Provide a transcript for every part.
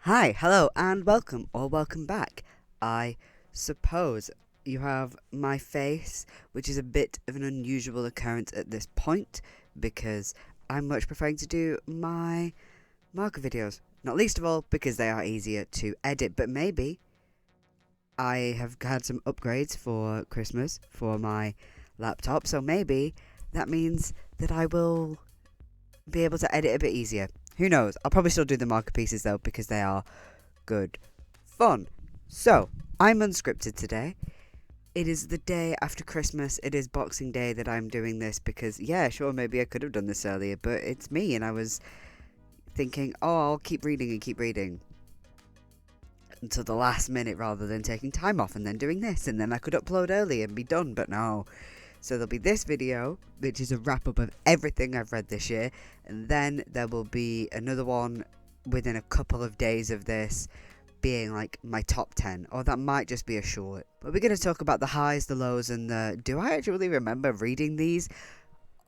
Hi, hello, and welcome or welcome back. I suppose you have my face, which is a bit of an unusual occurrence at this point because I'm much preferring to do my marker videos. Not least of all because they are easier to edit, but maybe I have had some upgrades for Christmas for my laptop, so maybe that means that I will be able to edit a bit easier. Who knows? I'll probably still do the marker pieces though because they are good fun. So, I'm unscripted today. It is the day after Christmas. It is Boxing Day that I'm doing this because, yeah, sure, maybe I could have done this earlier, but it's me, and I was thinking, oh, I'll keep reading and keep reading until the last minute rather than taking time off and then doing this, and then I could upload early and be done, but no. So there'll be this video, which is a wrap up of everything I've read this year, and then there will be another one within a couple of days of this being like my top 10, or that might just be a short. But we're going to talk about the highs, the lows, and the do I actually remember reading these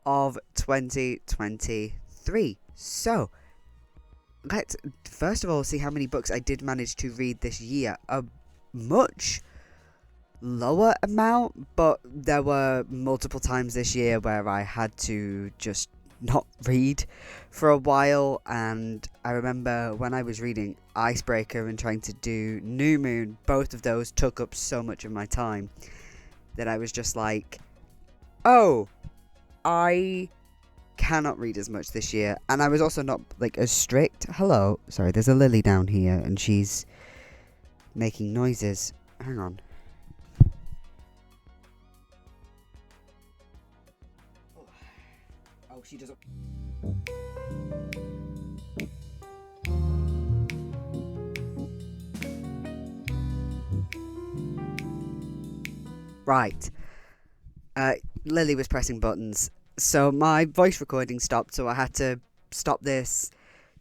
of 2023. So let's first of all see how many books I did manage to read this year. A much lower amount, but there were multiple times this year where I had to just not read for a while, and I remember when I was reading Icebreaker and trying to do New Moon, both of those took up so much of my time that I was just like, oh, I cannot read as much this year. And I was also not like as strict. Hello, sorry, there's a lily down here and she's making noises. Hang on. Oh, she doesn't. Right. Lily was pressing buttons, so my voice recording stopped, so I had to stop this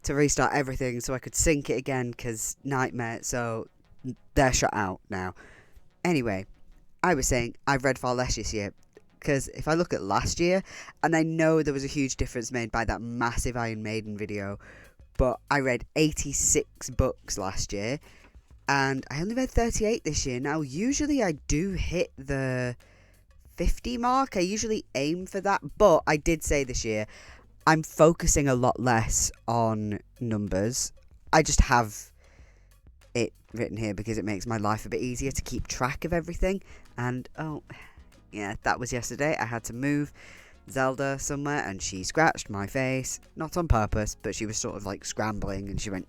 to restart everything so I could sync it again, because nightmare, so they're shut out now. Anyway, I was saying I've read far less this year, because if I look at last year, and I know there was a huge difference made by that massive Iron Maiden video, but I read 86 books last year, and I only read 38 this year. Now, usually I do hit the 50 mark. I usually aim for that, but I did say this year I'm focusing a lot less on numbers. I just have it written here because it makes my life a bit easier to keep track of everything. And oh, yeah, that was yesterday. I had to move Zelda somewhere and she scratched my face. Not on purpose, but she was sort of like scrambling and she went,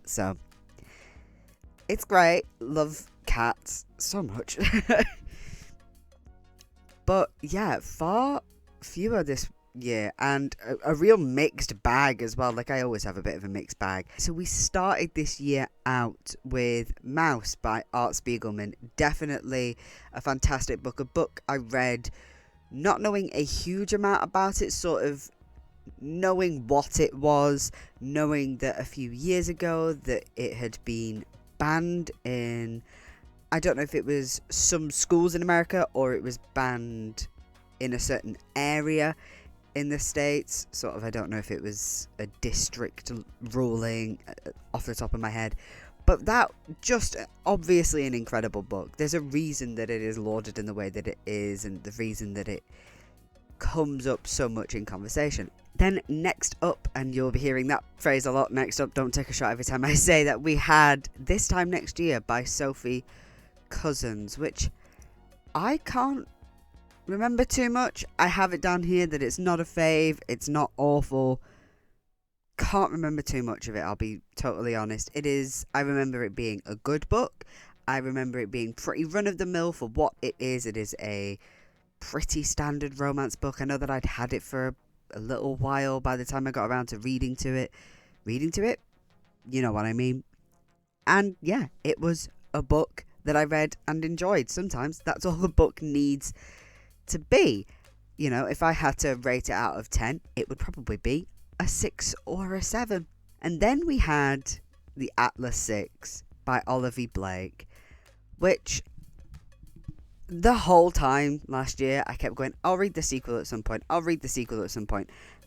so it's great. Love cats so much. But yeah, far fewer this year, and a real mixed bag as well. Like, I always have a bit of a mixed bag. So we started this year out with Mouse by Art Spiegelman. Definitely a fantastic book. A book I read not knowing a huge amount about it, sort of knowing what it was, knowing that a few years ago that it had been banned in, I don't know if it was some schools in America or it was banned in a certain area in the States. Sort of, I don't know if it was a district ruling off the top of my head. But that, just obviously an incredible book. There's a reason that it is lauded in the way that it is, and the reason that it comes up so much in conversation. Then next up, and you'll be hearing that phrase a lot, next up, don't take a shot every time I say that, we had This Time Next Year by Sophie Cousins, which I can't remember too much. I have it down here that it's not a fave, it's not awful. Can't remember too much of it, I'll be totally honest. It is, I remember it being a good book. I remember it being pretty run-of-the-mill for what it is. It is a pretty standard romance book. I know that I'd had it for a little while by the time I got around to reading to it. You know what I mean. And yeah, it was a book that I read and enjoyed. Sometimes that's all a book needs to be. You know, if I had to rate it out of 10, it would probably be a 6 or a 7. And then we had The Atlas 6 by Olivia Blake, which the whole time last year I kept going, I'll read the sequel at some point.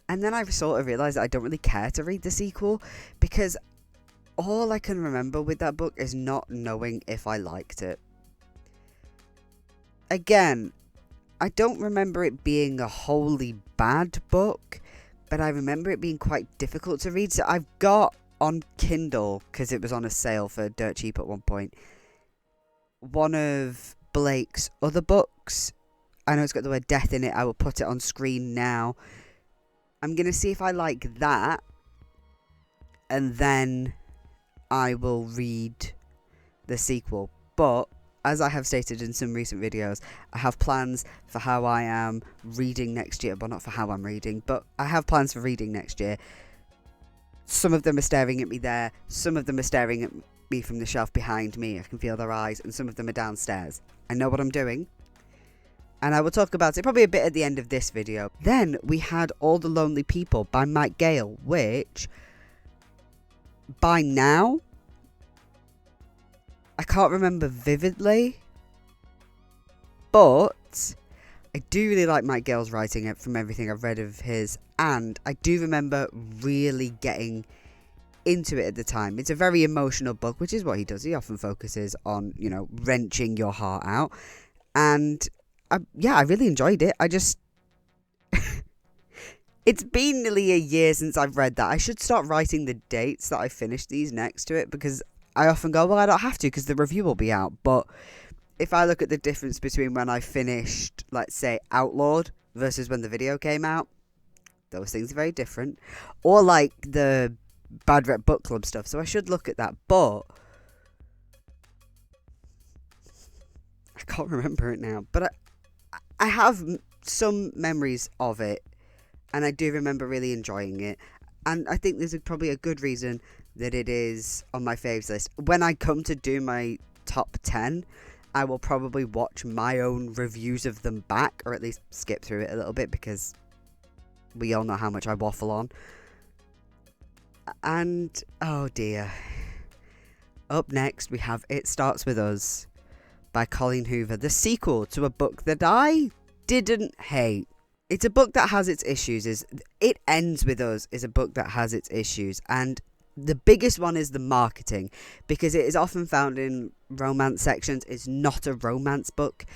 And then I sort of realised that I don't really care to read the sequel because all I can remember with that book is not knowing if I liked it. Again, I don't remember it being a wholly bad book, but I remember it being quite difficult to read. So I've got on Kindle, because it was on a sale for dirt cheap at one point, one of Blake's other books. I know it's got the word death in it. I will put it on screen now. I'm going to see if I like that, and then I will read the sequel. But as I have stated in some recent videos, I have plans for how I am reading next year. Well, not for how I'm reading, but I have plans for reading next year. Some of them are staring at me there. Some of them are staring at me from the shelf behind me. I can feel their eyes. And some of them are downstairs. I know what I'm doing. And I will talk about it probably a bit at the end of this video. Then we had All the Lonely People by Mike Gale, which by now I can't remember vividly, but I do really like Mike Gale's writing from everything I've read of his, and I do remember really getting into it at the time. It's a very emotional book, which is what he does. He often focuses on, you know, wrenching your heart out, and I really enjoyed it. I just it's been nearly a year since I've read that. I should start writing the dates that I finished these next to it, because I often go, well, I don't have to because the review will be out. But if I look at the difference between when I finished, let's say, Outlawed versus when the video came out, those things are very different. Or like the Bad Rep Book Club stuff. So I should look at that. But I can't remember it now. But I have some memories of it. And I do remember really enjoying it. And I think there's probably a good reason that it is on my faves list. When I come to do my top 10, I will probably watch my own reviews of them back, or at least skip through it a little bit, because we all know how much I waffle on. And, oh dear. Up next, we have It Starts With Us by Colleen Hoover, the sequel to a book that I didn't hate. It's a book that has its issues. It Ends With Us is a book that has its issues, and the biggest one is the marketing, because it is often found in romance sections. It's not a romance book.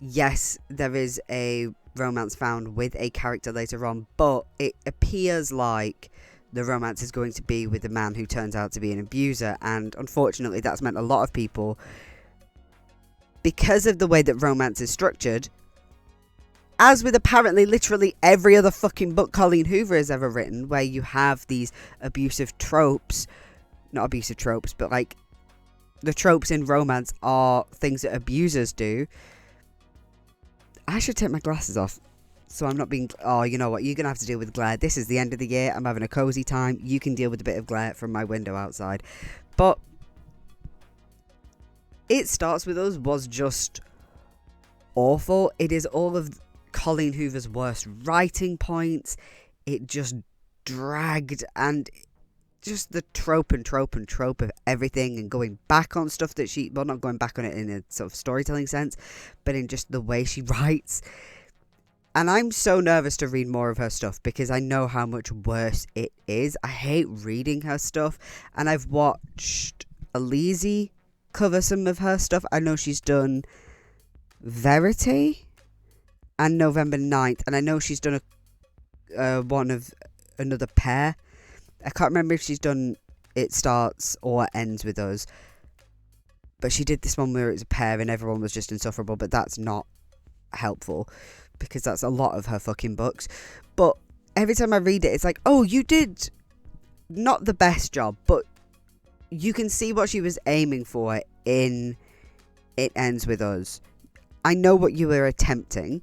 Yes, there is a romance found with a character later on, but it appears like the romance is going to be with a man who turns out to be an abuser, and unfortunately that's meant a lot of people, because of the way that romance is structured, as with apparently literally every other fucking book Colleen Hoover has ever written, where you have these abusive tropes, not abusive tropes, but like the tropes in romance are things that abusers do. I should take my glasses off so I'm not being, oh, you know what, you're going to have to deal with glare. This is the end of the year. I'm having a cozy time. You can deal with a bit of glare from my window outside. But It Starts With Us was just awful. It is all of Colleen Hoover's worst writing points. It just dragged, and just the trope of everything, and going back on stuff that she, well, not going back on it in a sort of storytelling sense, but in just the way she writes. And I'm so nervous to read more of her stuff because I know how much worse it is. I hate reading her stuff, and I've watched Alizée cover some of her stuff. I know she's done Verity and November 9th, and I know she's done one of Another Pair. I can't remember if she's done It Starts or Ends With Us, but she did this one where it was a pair and everyone was just insufferable, but that's not helpful because that's a lot of her fucking books. But every time I read it, it's like, oh, you did not the best job, but you can see what she was aiming for in It Ends With Us. I know what you were attempting,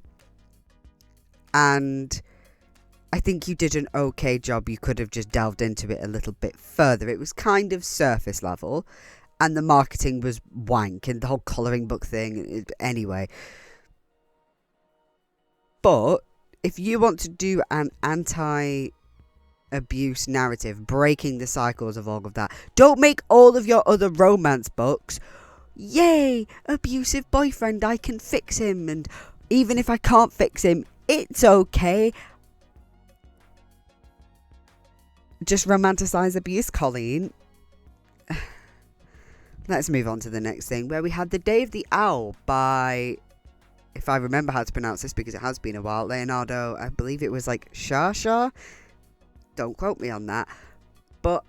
and I think you did an okay job. You could have just delved into it a little bit further. It was kind of surface level, and the marketing was wank, and the whole colouring book thing, anyway. But if you want to do an anti-abuse narrative, breaking the cycles of all of that, don't make all of your other romance books, yay, abusive boyfriend, I can fix him, and even if I can't fix him, it's okay. Just romanticize abuse, Colleen. Let's move on to the next thing, where we had The Day of the Owl by, if I remember how to pronounce this because it has been a while, Leonardo, I believe it was like Shah. Don't quote me on that. But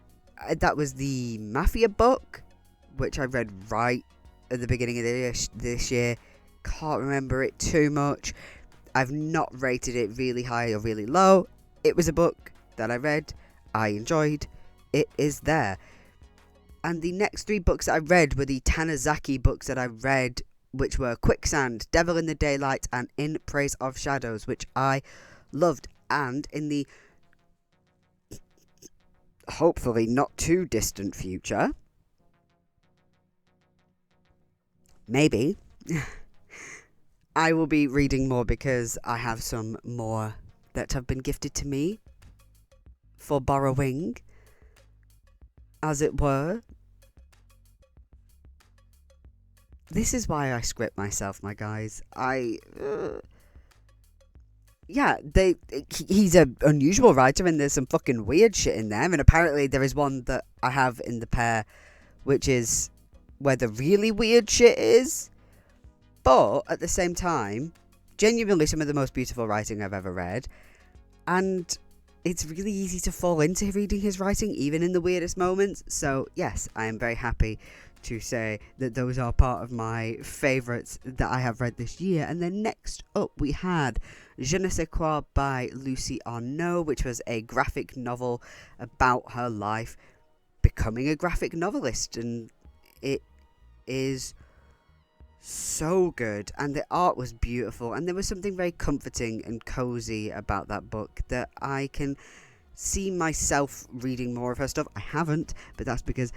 that was the Mafia book, which I read right at the beginning of this year. Can't remember it too much. I've not rated it really high or really low. It was a book that I read. I enjoyed. It is there. And the next 3 books that I read were the Tanizaki books that I read, which were Quicksand, Devil in the Daylight, and In Praise of Shadows, which I loved. And in the hopefully not too distant future, maybe, I will be reading more because I have some more that have been gifted to me for borrowing, as it were. This is why I script myself, my guys. He's an unusual writer, and there's some fucking weird shit in there. And apparently there is one that I have in the pair, which is where the really weird shit is. But at the same time, genuinely some of the most beautiful writing I've ever read. And it's really easy to fall into reading his writing, even in the weirdest moments. So yes, I am very happy to say that those are part of my favourites that I have read this year. And then next up we had Je ne sais quoi by Lucy Arnaud, which was a graphic novel about her life becoming a graphic novelist, and it is so good, and the art was beautiful, and there was something very comforting and cozy about that book that I can see myself reading more of her stuff. I haven't, but that's because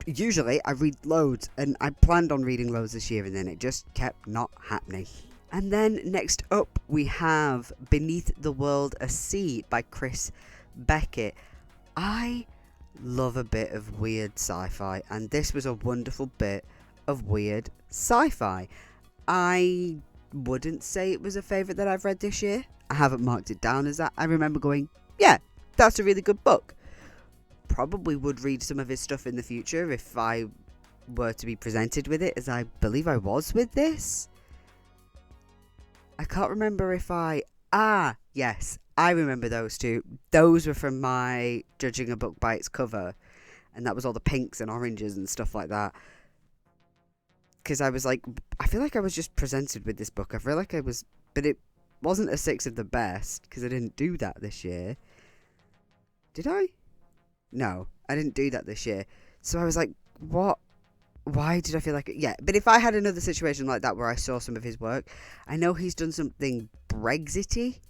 usually I read loads, and I planned on reading loads this year, and then it just kept not happening. And then next up we have Beneath the World a Sea by Chris Beckett. I love a bit of weird sci-fi, and this was a wonderful bit of weird sci-fi. I wouldn't say it was a favourite that I've read this year. I haven't marked it down as that. I remember going, yeah, that's a really good book. Probably would read some of his stuff in the future if I were to be presented with it, as I believe I was with this. I can't remember if yes, I remember those two. Those were from my judging a book by its cover, and that was all the pinks and oranges and stuff like that. Because I was like, I feel like I was just presented with this book. I feel like I was, but it wasn't a 6 of the best, because I didn't do that this year. Did I? No, I didn't do that this year. So I was like, what? Why did I feel like it? Yeah, but if I had another situation like that where I saw some of his work, I know he's done something Brexity,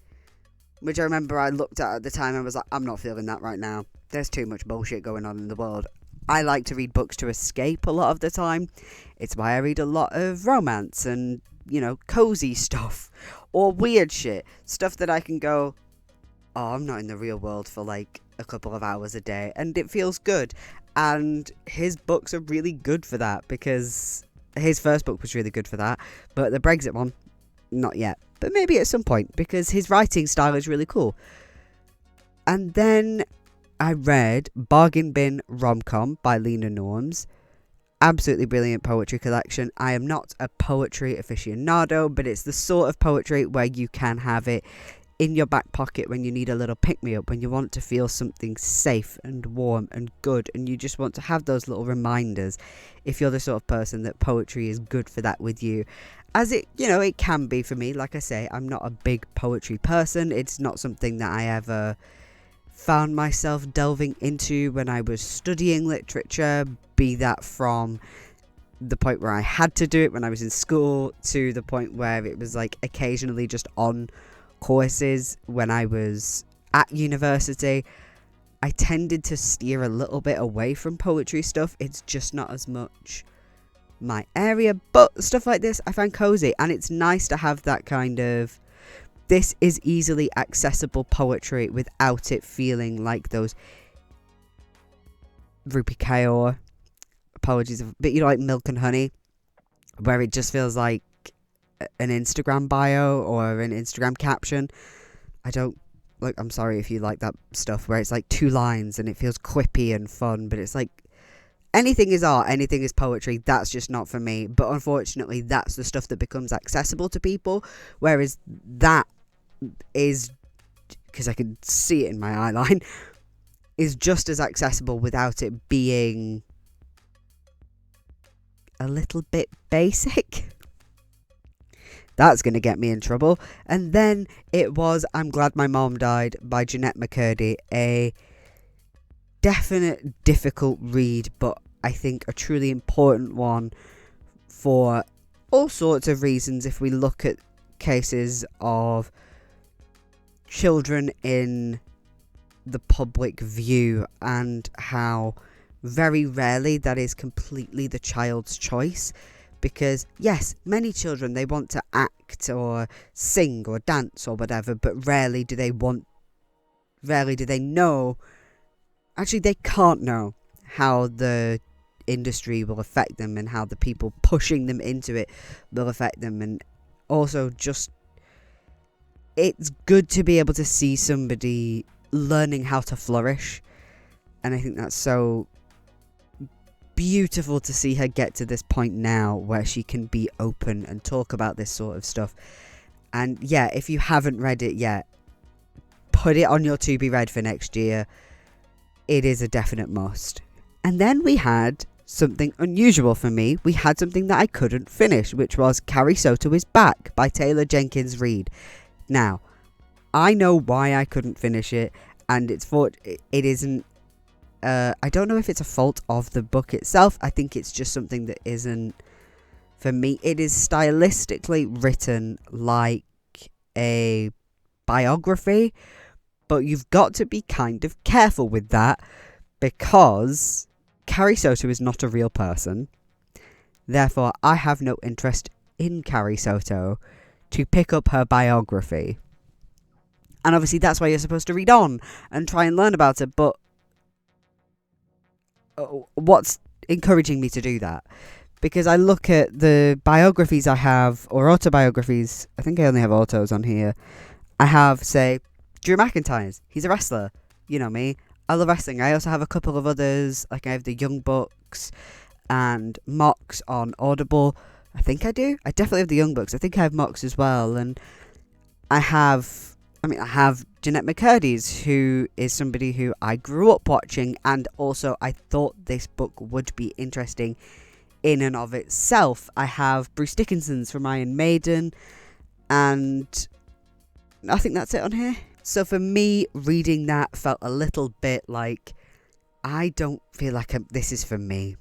which I remember I looked at the time and was like, I'm not feeling that right now. There's too much bullshit going on in the world. I like to read books to escape a lot of the time. It's why I read a lot of romance and, cozy stuff or weird shit. Stuff that I can go, oh, I'm not in the real world for like a couple of hours a day, and it feels good. And his books are really good for that, because his first book was really good for that, but the Brexit one, not yet. But maybe at some point, because his writing style is really cool. And then I read Bargain Bin Rom-Com by Lena Norms. Absolutely brilliant poetry collection. I am not a poetry aficionado, but it's the sort of poetry where you can have it in your back pocket when you need a little pick-me-up, when you want to feel something safe and warm and good, and you just want to have those little reminders, if you're the sort of person that poetry is good for that with you. As it can be for me. Like I say, I'm not a big poetry person. It's not something that I ever found myself delving into when I was studying literature, be that from the point where I had to do it when I was in school to the point where it was like occasionally just on courses when I was at university. I tended to steer a little bit away from poetry stuff. It's just not as much my area, but stuff like this I find cozy, and it's nice to have that kind of, this is easily accessible poetry without it feeling like those Rupi Kaur, apologies, but like Milk and Honey, where it just feels like an Instagram bio or an Instagram caption. I'm sorry if you like that stuff where it's like 2 lines and it feels quippy and fun, but it's like, anything is art, anything is poetry. That's just not for me. But unfortunately, that's the stuff that becomes accessible to people. Whereas that is, because I can see it in my eye line, is just as accessible without it being a little bit basic. That's going to get me in trouble. And then it was I'm Glad My Mom Died by Jennette McCurdy. A definite difficult read, but I think a truly important one for all sorts of reasons. If we look at cases of children in the public view and how very rarely that is completely the child's choice. Because yes, many children, they want to act or sing or dance or whatever, but rarely do they know. Actually, they can't know how the industry will affect them and how the people pushing them into it will affect them. And also just, it's good to be able to see somebody learning how to flourish. And I think that's so beautiful to see her get to this point now where she can be open and talk about this sort of stuff. And yeah, if you haven't read it yet, put it on your to be read for next year. It is a definite must. And then we had something unusual for me. We had something that I couldn't finish, which was Carrie Soto is Back by Taylor Jenkins Reid. Now, I know why I couldn't finish it, and it isn't, I don't know if it's a fault of the book itself. I think it's just something that isn't, for me, it is stylistically written like a biography, but you've got to be kind of careful with that because Carrie Soto is not a real person. Therefore, I have no interest in Carrie Soto to pick up her biography. And obviously that's why you're supposed to read on and try and learn about it, but what's encouraging me to do that? Because I look at the biographies I have, or autobiographies, I think I only have autos on here. I have, say, Drew McIntyre's. He's a wrestler. You know me. I love wrestling. I also have a couple of others, like I have the Young Bucks and Mox on Audible. I think I do. I definitely have the Young Bucks. I think I have Mox as well. And I have Jennette McCurdy's, who is somebody who I grew up watching, and also I thought this book would be interesting in and of itself. I have Bruce Dickinson's from Iron Maiden, and I think that's it on here. So for me, reading that felt a little bit like, I don't feel like this is for me.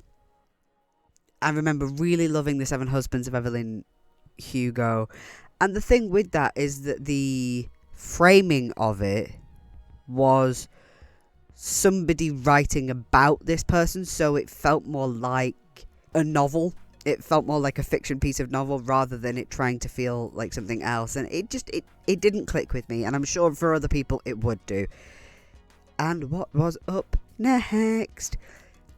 I remember really loving The Seven Husbands of Evelyn Hugo, and the thing with that is that the framing of it was somebody writing about this person, so it felt more like a novel. It felt more like a fiction piece of novel rather than it trying to feel like something else, and it didn't click with me, and I'm sure for other people it would do. And what was up next?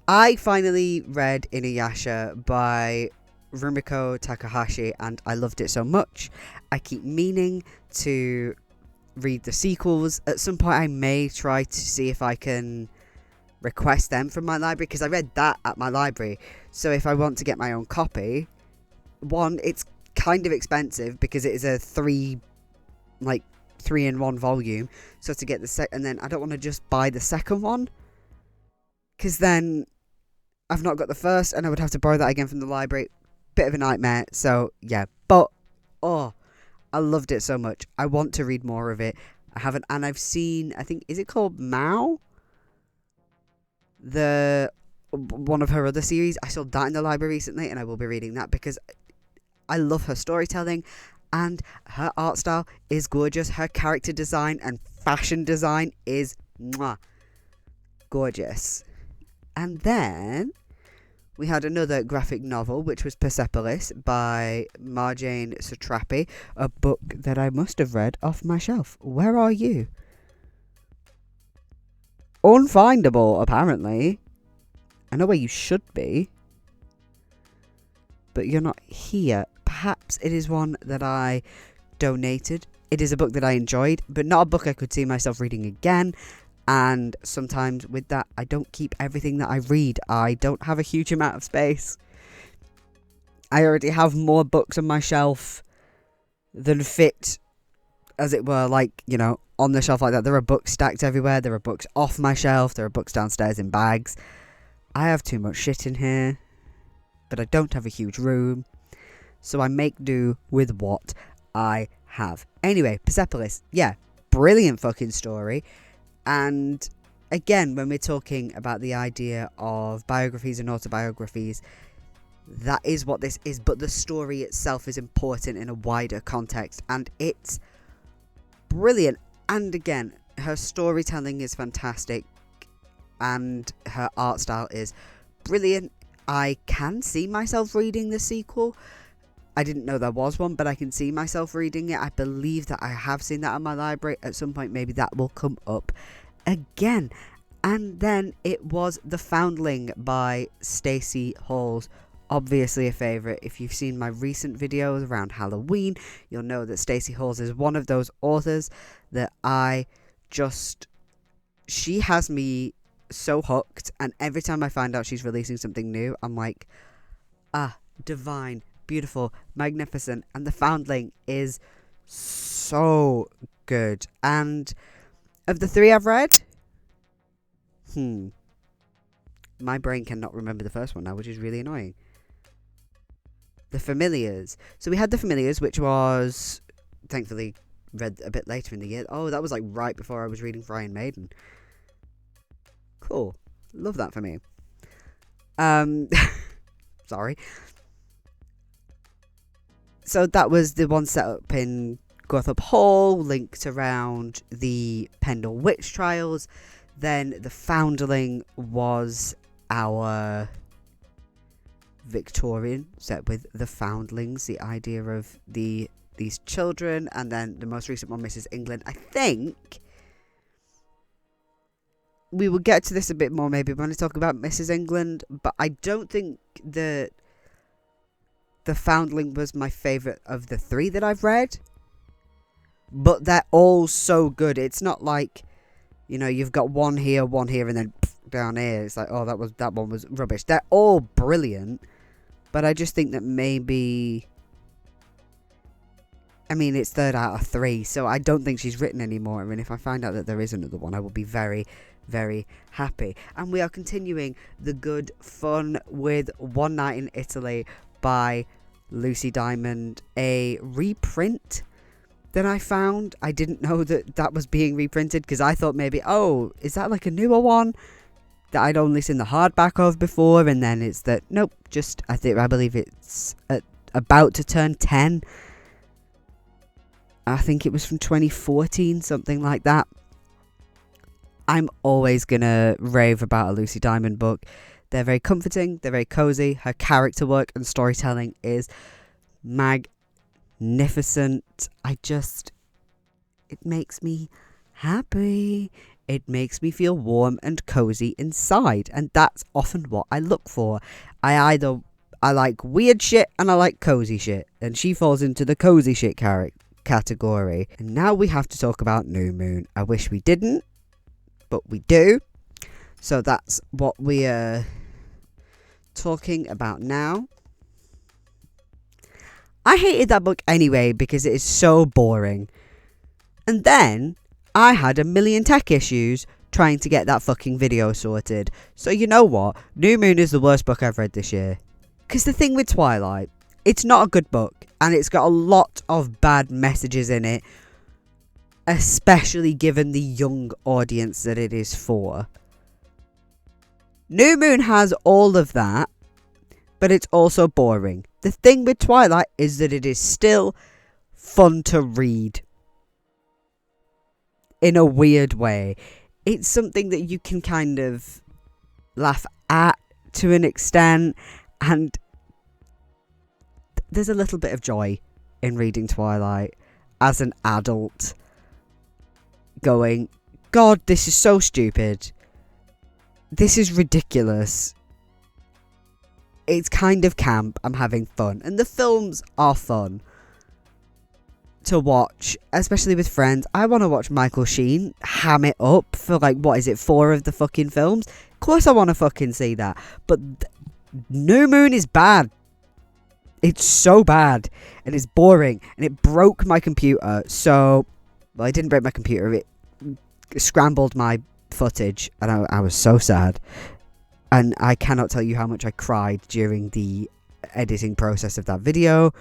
I finally read Inuyasha by Rumiko Takahashi, and I loved it so much. I keep meaning to read the sequels. At some point I may try to see if I can request them from my library, because I read that at my library. So if I want to get my own copy, one, it's kind of expensive because it is a 3-in-1 volume. So to get the and then I don't want to just buy the second one, because then I've not got the first and I would have to borrow that again from the library. Bit of a nightmare. So yeah, but I loved it so much. I want to read more of it. I haven't, and I've seen, I think, is it called Mao? One of her other series. I saw that in the library recently, and I will be reading that because I love her storytelling, and her art style is gorgeous. Her character design and fashion design is gorgeous. And then we had another graphic novel, which was Persepolis by Marjane Satrapi, a book that I must have read off my shelf. Where are you? Unfindable, apparently. I know where you should be, but you're not here. Perhaps it is one that I donated. It is a book that I enjoyed, but not a book I could see myself reading again. And sometimes with that, I don't keep everything that I read. I don't have a huge amount of space. I already have more books on my shelf than fit, as it were, like, you know, on the shelf like that. There are books stacked everywhere. There are books off my shelf. There are books downstairs in bags. I have too much shit in here, but I don't have a huge room. So I make do with what I have. Anyway, Persepolis. Yeah, brilliant fucking story. And again, when we're talking about the idea of biographies and autobiographies, that is what this is. But the story itself is important in a wider context. And it's brilliant. And again, her storytelling is fantastic. And her art style is brilliant. I can see myself reading the sequel. I didn't know there was one, but I can see myself reading it. I believe that I have seen that in my library. At some point, maybe that will come up again. And then it was The Foundling by Stacey Halls. Obviously a favourite. If you've seen my recent videos around Halloween, you'll know that Stacey Halls is one of those authors that she has me so hooked. And every time I find out she's releasing something new, I'm like, divine, beautiful, magnificent. And The Foundling is so good. And of the three I've read, my brain cannot remember the first one now, which is really annoying. The Familiars. So we had The Familiars, which was thankfully read a bit later in the year. Oh, that was like right before I was reading For Iron Maiden. Cool. Love that for me. Sorry. So that was the one set up in Gorthop Hall, linked around the Pendle Witch Trials. Then The Foundling was our Victorian set with the Foundlings, the idea of these children, and then the most recent one, Mrs. England. I think we will get to this a bit more maybe when I talk about Mrs. England, but I don't think that The Foundling was my favourite of the three that I've read. But they're all so good. It's not like, you know, you've got one here, and then down here. It's like, oh, that one was rubbish. They're all brilliant. But I just think that maybe, I mean, it's 3rd out of 3, so I don't think she's written anymore. I mean, if I find out that there is another one, I will be very, very happy. And we are continuing the good fun with One Night in Italy by Lucy Diamond, a reprint that I found. I didn't know that was being reprinted, because I thought maybe, oh, is that like a newer one that I'd only seen the hardback of before? And then it's that, nope, just I believe it's about to turn 10. I think it was from 2014, something like that. I'm always gonna rave about a Lucy Diamond book. They're very comforting, they're very cozy. Her character work and storytelling is magnificent. It makes me happy. It makes me feel warm and cozy inside, and that's often what I look for. I like weird shit and I like cozy shit, and she falls into the cozy shit category. And now we have to talk about New Moon. I wish we didn't, but we do. So that's what we are talking about now. I hated that book anyway because it is so boring. And then I had a million tech issues trying to get that fucking video sorted. So you know what? New Moon is the worst book I've read this year. Because the thing with Twilight, it's not a good book. And it's got a lot of bad messages in it. Especially given the young audience that it is for. New Moon has all of that. But it's also boring. The thing with Twilight is that it is still fun to read. In a weird way. It's something that you can kind of laugh at to an extent, and there's a little bit of joy in reading Twilight as an adult, going, God, this is so stupid. This is ridiculous. It's kind of camp. I'm having fun. And the films are fun. to watch, especially with friends. I want to watch Michael Sheen ham it up for like, what is it, 4 of the fucking films? Of course I want to fucking see that. But New Moon is bad. It's so bad. And it's boring. And it broke my computer. So, well, it didn't break my computer. It scrambled my footage. And I was so sad. And I cannot tell you how much I cried during the editing process of that video.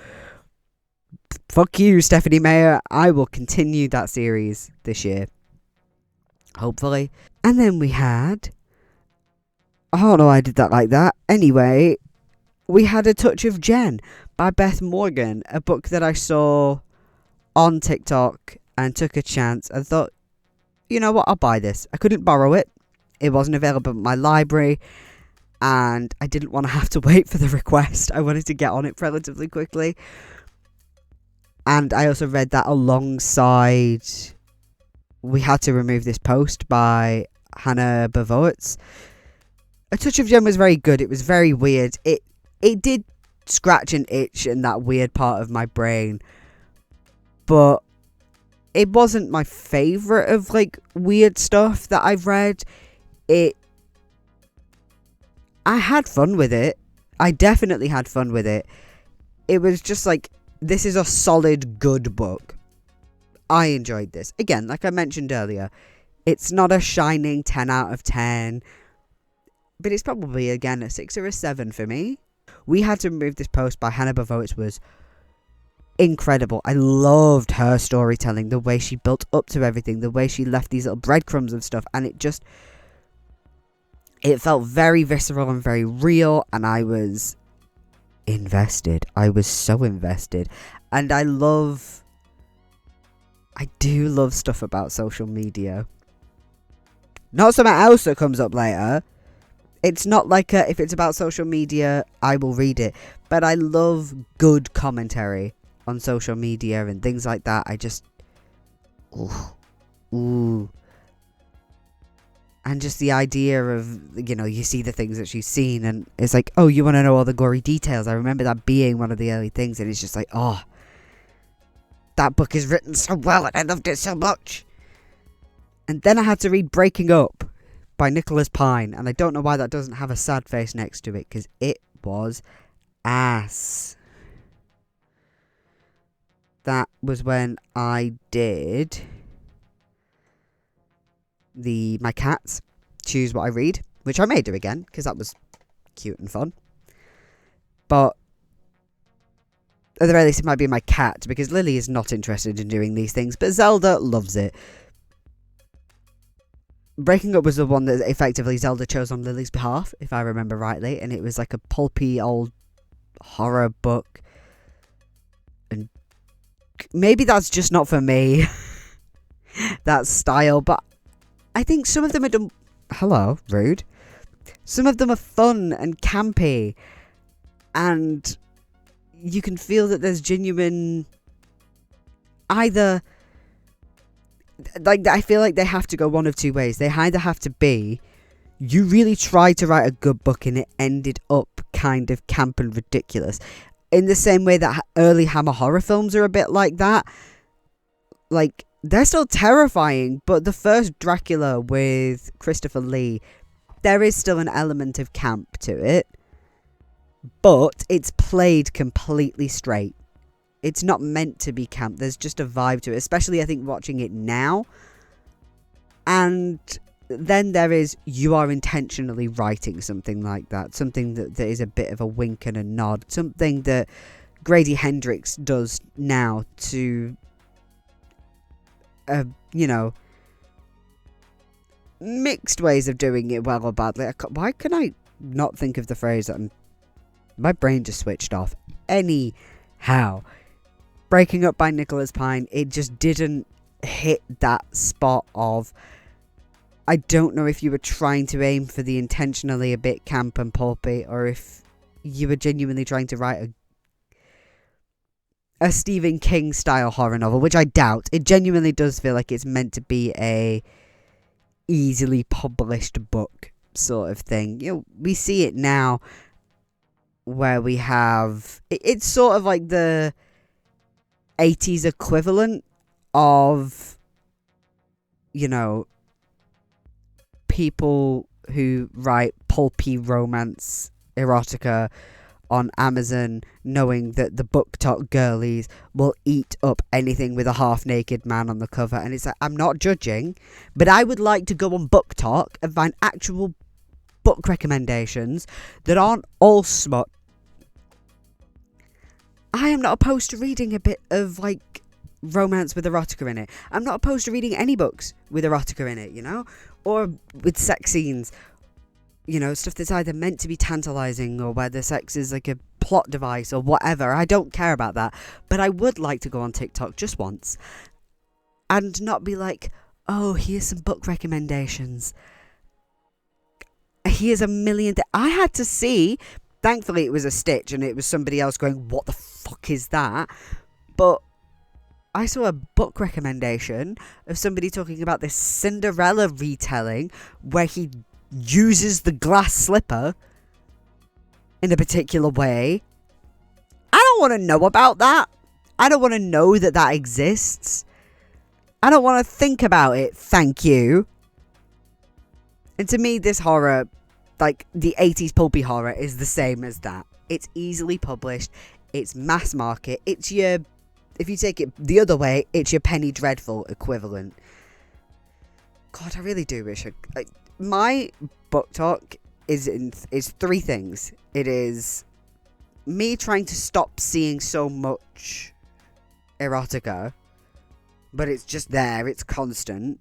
Fuck you, Stephanie Meyer. I will continue that series this year. Hopefully. And then we had... Oh no, I did that like that. Anyway, we had A Touch of Jen by Beth Morgan. A book that I saw on TikTok and took a chance and thought, you know what, I'll buy this. I couldn't borrow it. It wasn't available at my library. And I didn't want to have to wait for the request. I wanted to get on it relatively quickly. And I also read that alongside We Had to Remove This Post by Hannah Bavowitz. A Touch of Jen was very good. It was very weird. It did scratch an itch in that weird part of my brain. But it wasn't my favourite of like weird stuff that I've read. I had fun with it. I definitely had fun with it. It was just like, this is a solid, good book. I enjoyed this. Again, like I mentioned earlier, it's not a shining 10 out of 10. But it's probably, again, a 6 or a 7 for me. We Had to Remove This Post by Hannah Bavowitz was incredible. I loved her storytelling, the way she built up to everything, the way she left these little breadcrumbs of stuff. And it felt very visceral and very real, and I was invested. I was so invested. And I do love stuff about social media. Not something else that comes up later. It's not like if it's about social media, I will read it. But I love good commentary on social media and things like that. I just... Ooh. And just the idea of, you know, you see the things that she's seen and it's like, oh, you want to know all the gory details. I remember that being one of the early things, and it's just like, oh, that book is written so well and I loved it so much. And then I had to read Breaking Up by Nicholas Pine, and I don't know why that doesn't have a sad face next to it, because it was ass. That was when I did my cats choose what I read, which I may do again because that was cute and fun. But at the very least, it might be my cat, because Lily is not interested in doing these things, but Zelda loves it. Breaking Up was the one that effectively Zelda chose on Lily's behalf, if I remember rightly, and it was like a pulpy old horror book. And maybe that's just not for me, that style, but I think some of them are done... Hello, rude. Some of them are fun and campy, and you can feel that there's genuine... Either... Like, I feel like they have to go one of two ways. They either have to be, you really tried to write a good book and it ended up kind of camp and ridiculous. In the same way that early Hammer horror films are a bit like that. Like, they're still terrifying, but the first Dracula with Christopher Lee, there is still an element of camp to it. But it's played completely straight. It's not meant to be camp. There's just a vibe to it, especially I think watching it now. And then there is, you are intentionally writing something like that. Something that is a bit of a wink and a nod. Something that Grady Hendrix does now to, you know, mixed ways of doing it well or badly. Why can I not think of the phrase that my brain just switched off? Anyhow, Breaking Up by Nicholas Pine, it just didn't hit that spot of, I don't know if you were trying to aim for the intentionally a bit camp and pulpy, or if you were genuinely trying to write a Stephen King style horror novel, which I doubt. It genuinely does feel like it's meant to be a easily published book sort of thing. You know, we see it now where we have, it's sort of like the 80s equivalent of, you know, people who write pulpy romance erotica on Amazon, knowing that the BookTok girlies will eat up anything with a half-naked man on the cover. And it's like, I'm not judging, but I would like to go on BookTok and find actual book recommendations that aren't all smut. I am not opposed to reading a bit of, like, romance with erotica in it. I'm not opposed to reading any books with erotica in it, you know? Or with sex scenes. You know, stuff that's either meant to be tantalizing or where the sex is like a plot device or whatever. I don't care about that. But I would like to go on TikTok just once and not be like, oh, here's some book recommendations. Here's a million. I had to see. Thankfully, it was a stitch and it was somebody else going, what the fuck is that? But I saw a book recommendation of somebody talking about this Cinderella retelling where he uses the glass slipper in a particular way. I don't want to know about that. I don't want to know that that exists. I don't want to think about it, thank you. And to me, this horror, like the 80s pulpy horror, is the same as that. It's easily published. It's mass market. It's your, if you take it the other way, it's your Penny Dreadful equivalent. God, I really do wish my BookTok is three things. It is me trying to stop seeing so much erotica, but it's just there. It's constant.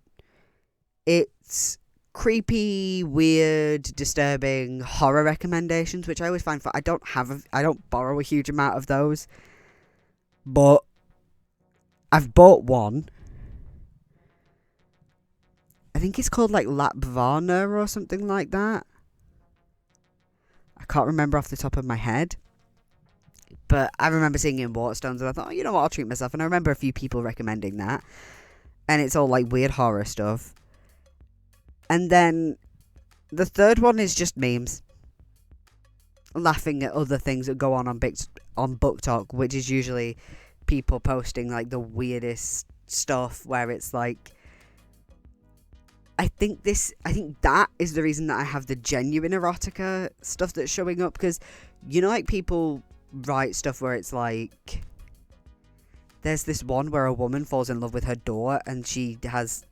It's creepy, weird, disturbing horror recommendations, which I always find I don't borrow a huge amount of those, but I've bought one. I think it's called like Lapvana or something like that. I can't remember off the top of my head. But I remember seeing it in Waterstones and I thought, oh, you know what, I'll treat myself. And I remember a few people recommending that. And it's all like weird horror stuff. And then the third one is just memes. Laughing at other things that go on BookTok, which is usually people posting like the weirdest stuff where it's like, I think that is the reason that I have the genuine erotica stuff that's showing up, because, you know, like people write stuff where it's like, there's this one where a woman falls in love with her door and she has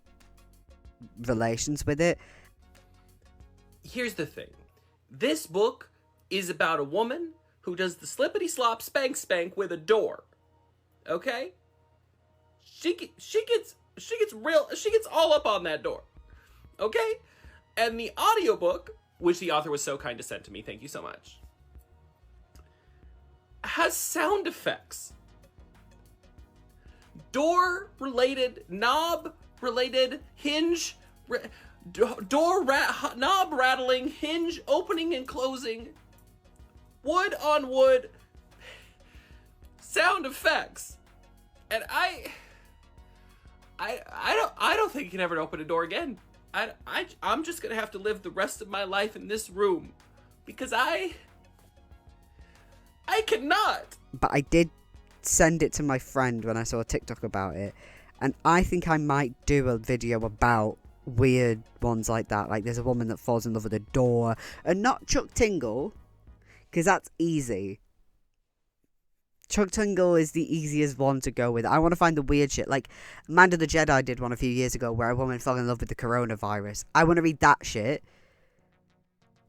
relations with it. Here's the thing. This book is about a woman who does the slippity slop spank spank with a door. Okay? She gets all up on that door. Okay? And the audiobook, which the author was so kind to send to me, thank you so much, has sound effects. Door-related, knob-related, hinge, knob rattling, hinge opening and closing, wood on wood sound effects. And I don't think you can ever open a door again. I'm just gonna have to live the rest of my life in this room because I cannot. But I did send it to my friend when I saw a TikTok about it, and I think I might do a video about weird ones like that. Like there's a woman that falls in love with a door, and not Chuck Tingle, because that's easy. Chuck Tingle is the easiest one to go with. I want to find the weird shit. Like, Amanda the Jedi did one a few years ago where a woman fell in love with the coronavirus. I want to read that shit.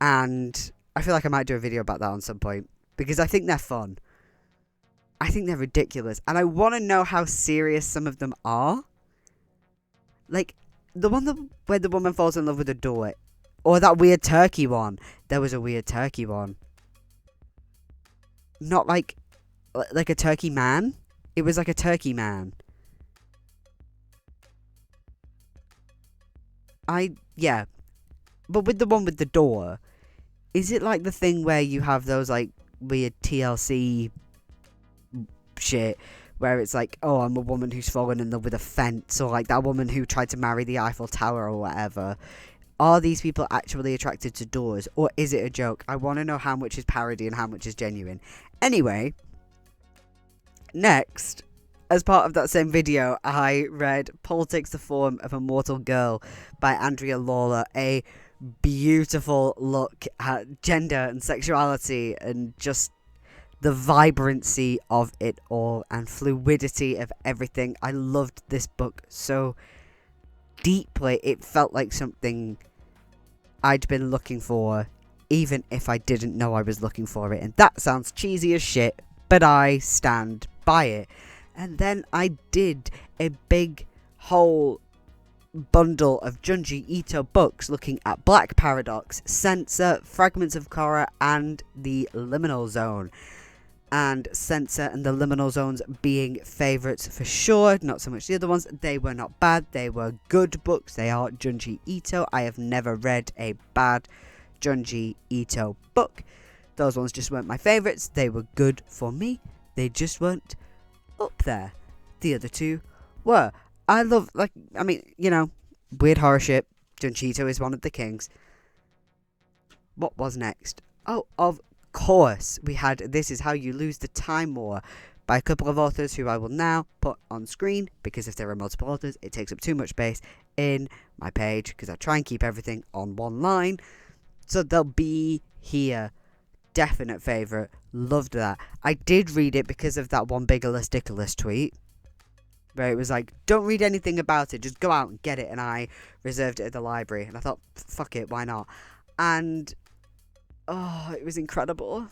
And I feel like I might do a video about that on some point. Because I think they're fun. I think they're ridiculous. And I want to know how serious some of them are. Like, the one where the woman falls in love with a door. Or that weird turkey one. There was a weird turkey one. Not like a turkey man. It was like a turkey man. Yeah. But with the one with the door, is it like the thing where you have those like weird TLC shit where it's like, oh, I'm a woman who's fallen in love with a fence, or like that woman who tried to marry the Eiffel Tower or whatever? Are these people actually attracted to doors, or is it a joke? I want to know how much is parody and how much is genuine. Anyway, next, as part of that same video, I read Politics, the Form of a Mortal Girl by Andrea Lawler, a beautiful look at gender and sexuality and just the vibrancy of it all and fluidity of everything. I loved this book so deeply. It felt like something I'd been looking for, even if I didn't know I was looking for it. And that sounds cheesy as shit, but I stand by it. And then I did a big whole bundle of Junji Ito books looking at Black Paradox, Censor, Fragments of Korra, and The Liminal Zone. And Censor and The Liminal Zones being favourites for sure, not so much the other ones. They were not bad, they were good books. They are Junji Ito. I have never read a bad Junji Ito book. Those ones just weren't my favourites. They were good for me. They just weren't up there. The other two were. I love, weird horror shit. Junji Ito is one of the kings. What was next? Oh, of course, we had This Is How You Lose the Time War by a couple of authors who I will now put on screen, because if there are multiple authors, it takes up too much space in my page, because I try and keep everything on one line. So they'll be here. Definite favourite. Loved that. I did read it because of that one Biggerless Dickerless tweet, where it was like, don't read anything about it, just go out and get it. And I reserved it at the library. And I thought, fuck it, why not? And, oh, it was incredible.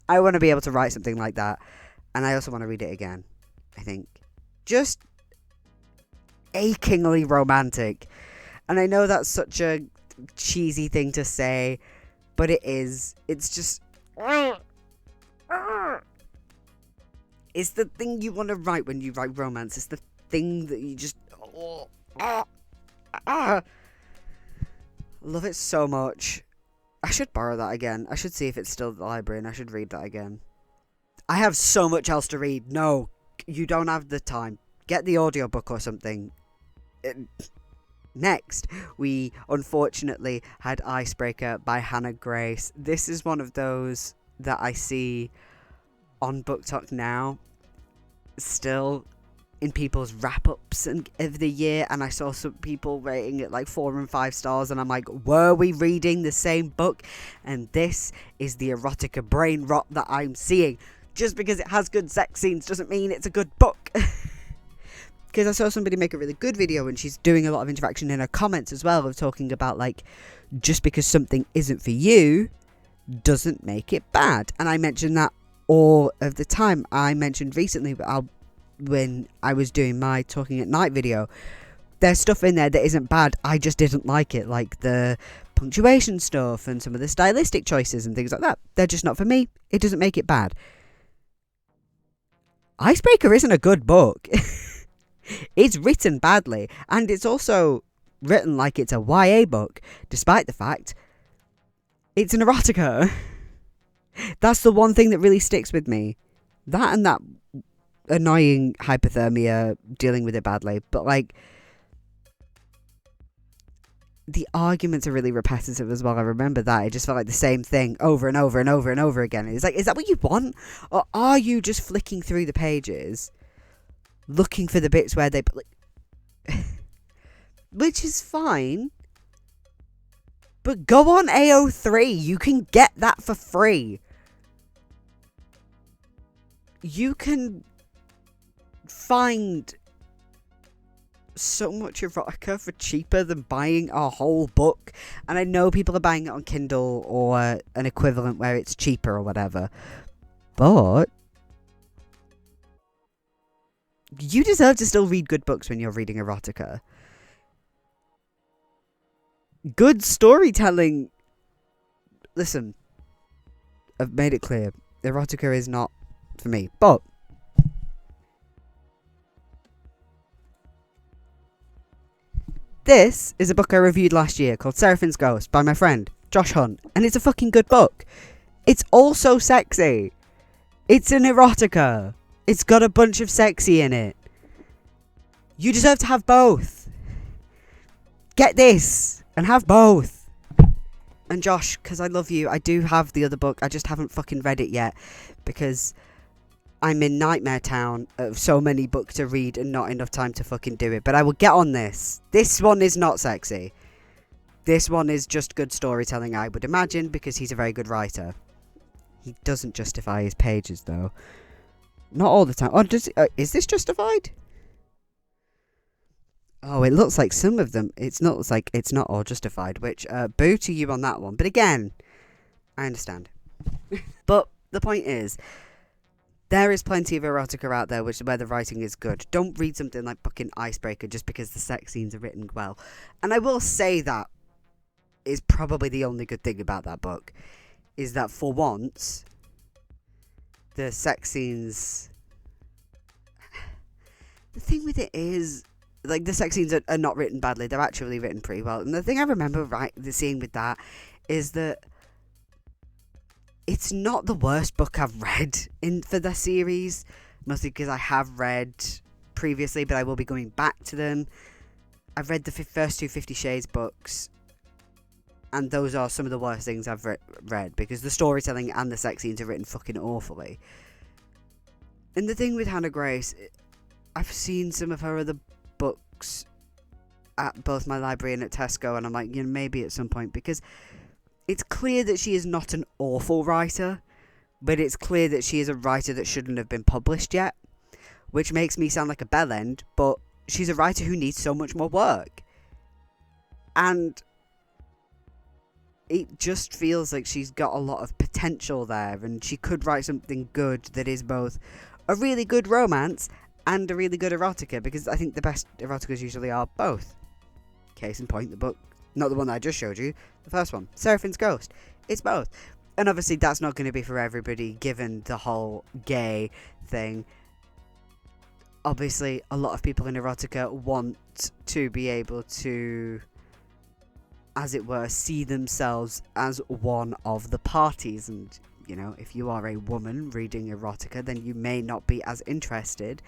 I want to be able to write something like that. And I also want to read it again, I think. Just achingly romantic. And I know that's such a cheesy thing to say, but it is. It's just... It's the thing you want to write when you write romance. It's the thing that you just... Love it so much. I should borrow that again. I should see if it's still at the library and I should read that again. I have so much else to read. No, you don't have the time. Get the audiobook or something. Next, we unfortunately had Icebreaker by Hannah Grace. This is one of those that I see on BookTok now, still in people's wrap-ups of the year, and I saw some people rating it like 4 and 5 stars, and I'm like, were we reading the same book? And this is the erotica brain rot that I'm seeing. Just because it has good sex scenes doesn't mean it's a good book. Because I saw somebody make a really good video, and she's doing a lot of interaction in her comments as well, of talking about, like, just because something isn't for you doesn't make it bad. And I mention that all of the time. I mentioned recently, when I was doing my Talking at Night video, there's stuff in there that isn't bad, I just didn't like it, like the punctuation stuff and some of the stylistic choices and things like that. They're just not for me. It doesn't make it bad. Icebreaker isn't a good book. It's written badly, and it's also written like it's a YA book, despite the fact it's an erotica. That's the one thing that really sticks with me. That and that annoying hypothermia, dealing with it badly. But, like, the arguments are really repetitive as well. I remember that. It just felt like the same thing over and over and over and over again. It's like, is that what you want? Or are you just flicking through the pages, looking for the bits where they... Which is fine. But go on AO3. You can get that for free. You can find so much erotica for cheaper than buying a whole book. And I know people are buying it on Kindle or an equivalent where it's cheaper or whatever. But you deserve to still read good books when you're reading erotica. Good storytelling. Listen, I've made it clear. Erotica is not for me. But this is a book I reviewed last year called Seraphine's Ghost by my friend Josh Hunt. And it's a fucking good book. It's also sexy. It's an erotica. It's got a bunch of sexy in it. You deserve to have both. Get this and have both. And Josh, because I love you, I do have the other book. I just haven't fucking read it yet. Because I'm in Nightmare Town of so many books to read and not enough time to fucking do it. But I will get on this. This one is not sexy. This one is just good storytelling, I would imagine, because he's a very good writer. He doesn't justify his pages, though. Not all the time. Oh, is this justified? Oh, it looks like some of them. It's not all justified, which, boo to you on that one. But again, I understand. But the point is, there is plenty of erotica out there where the writing is good. Don't read something like fucking Icebreaker just because the sex scenes are written well. And I will say that is probably the only good thing about that book, is that for once, the sex scenes... The thing with it is, like, the sex scenes are not written badly. They're actually written pretty well. And the thing I remember seeing with that is that it's not the worst book I've read for the series, mostly because I have read previously, but I will be going back to them. I've read the first two 50 Shades books, and those are some of the worst things I've read, because the storytelling and the sex scenes are written fucking awfully. And the thing with Hannah Grace, I've seen some of her other books at both my library and at Tesco, and I'm like, maybe at some point, because it's clear that she is not an awful writer, but it's clear that she is a writer that shouldn't have been published yet, which makes me sound like a bellend, but she's a writer who needs so much more work. And it just feels like she's got a lot of potential there, and she could write something good that is both a really good romance and a really good erotica, because I think the best eroticas usually are both. Case in point, the book, not the one that I just showed you, the first one, Seraphine's Ghost. It's both. And obviously that's not going to be for everybody, given the whole gay thing. Obviously, a lot of people in erotica want to be able to, as it were, see themselves as one of the parties. And, if you are a woman reading erotica, then you may not be as interested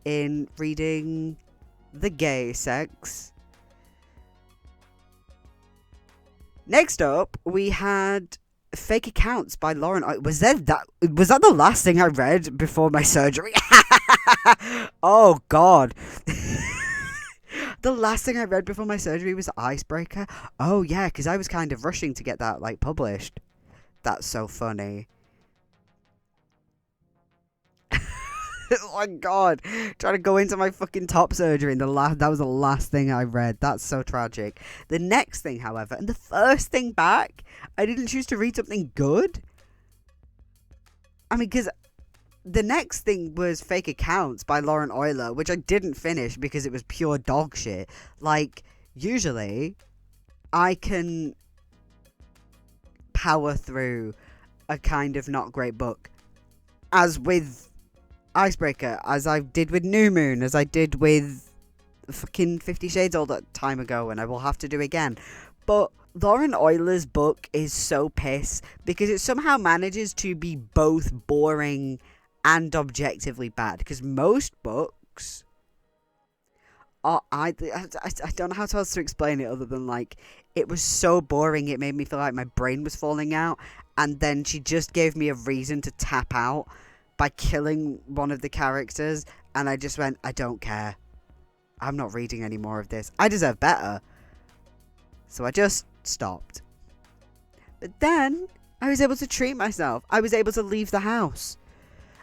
in reading the gay sex. Next up, we had Fake Accounts by Lauren. Was that the last thing I read before my surgery? Oh, God. The last thing I read before my surgery was Icebreaker. Oh, yeah, because I was kind of rushing to get that, published. That's so funny. Oh my God, trying to go into my fucking top surgery, and that was the last thing I read. That's so tragic. The next thing, however, and the first thing back, I didn't choose to read something good. I mean, because the next thing was Fake Accounts by Lauren Euler, which I didn't finish because it was pure dog shit. Usually, I can power through a kind of not great book, as with Icebreaker, as I did with New Moon, as I did with fucking 50 Shades all that time ago, and I will have to do again. But Lauren Euler's book is so piss, because it somehow manages to be both boring and objectively bad. Because most books are, I don't know how else to explain it other than, it was so boring it made me feel like my brain was falling out, and then she just gave me a reason to tap out by killing one of the characters, and I just went, I don't care. I'm not reading any more of this. I deserve better. So I just stopped. But then, I was able to treat myself. I was able to leave the house.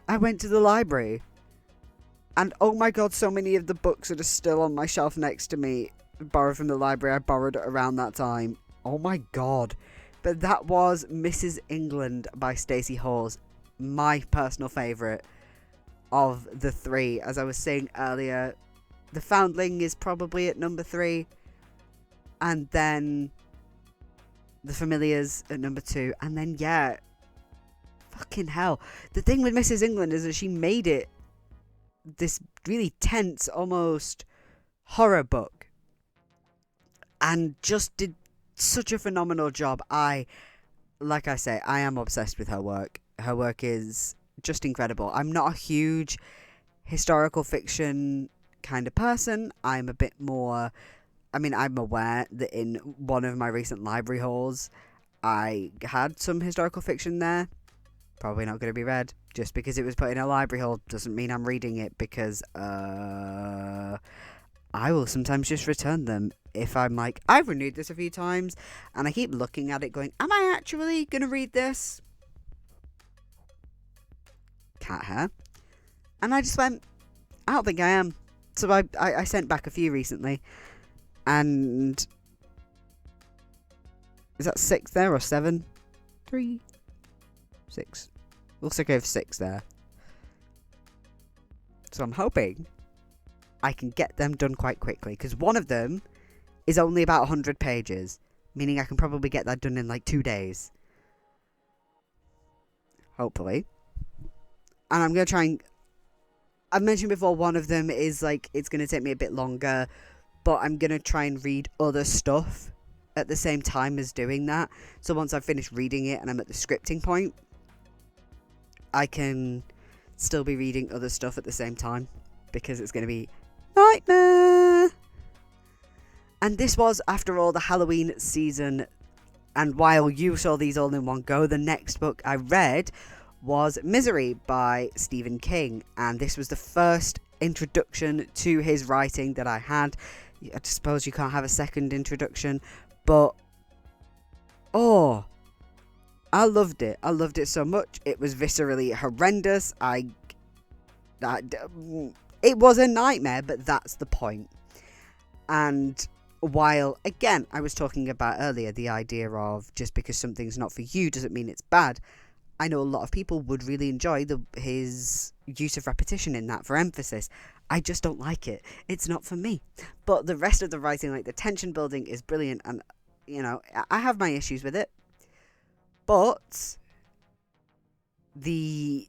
I went to the library. And oh my God, so many of the books that are still on my shelf next to me, borrowed from the library. I borrowed it around that time. Oh my God. But that was Mrs. England by Stacey Hawes. My personal favourite of the three. As I was saying earlier, The Foundling is probably at number 3, and then The Familiars at number 2, and then fucking hell, the thing with Mrs. England is that she made it this really tense, almost horror book, and just did such a phenomenal job. Like I say, I am obsessed with her work. Her work is just incredible. I'm not a huge historical fiction kind of person. I'm a bit more... I'm aware that in one of my recent library hauls, I had some historical fiction there. Probably not going to be read. Just because it was put in a library hall doesn't mean I'm reading it, because I will sometimes just return them if I'm like, I've renewed this a few times and I keep looking at it going, am I actually going to read this? Cat hair. And I just went, I don't think I am. So I sent back a few recently. And is that 6 there or 7? 3, 6. Looks like I have 6 there. So I'm hoping I can get them done quite quickly, because one of them is only about 100 pages, meaning I can probably get that done in like 2 days. Hopefully. And I'm going to try and... I've mentioned before, one of them is like, it's going to take me a bit longer, but I'm going to try and read other stuff at the same time as doing that. So once I've finished reading it and I'm at the scripting point, I can still be reading other stuff at the same time, because it's going to be nightmare. And this was, after all, the Halloween season. And while you saw these all in one go, the next book I read was Misery by Stephen King. And this was the first introduction to his writing that I had. I suppose you can't have a second introduction, but oh, I loved it. I loved it so much. It was viscerally horrendous. It was a nightmare, but that's the point. And while, again, I was talking about earlier the idea of just because something's not for you doesn't mean it's bad. I know a lot of people would really enjoy his use of repetition in that for emphasis. I just don't like it. It's not for me. But the rest of the writing, like the tension building, is brilliant. And, you know, I have my issues with it. But the